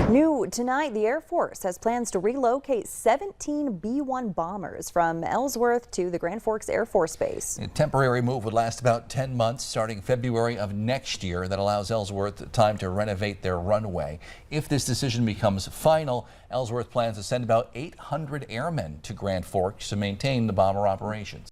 New tonight, the Air Force has plans to relocate 17 B-1 bombers from Ellsworth to the Grand Forks Air Force Base. A temporary move would last about 10 months starting February of next year. That allows Ellsworth time to renovate their runway. If this decision becomes final, Ellsworth plans to send about 800 airmen to Grand Forks to maintain the bomber operations.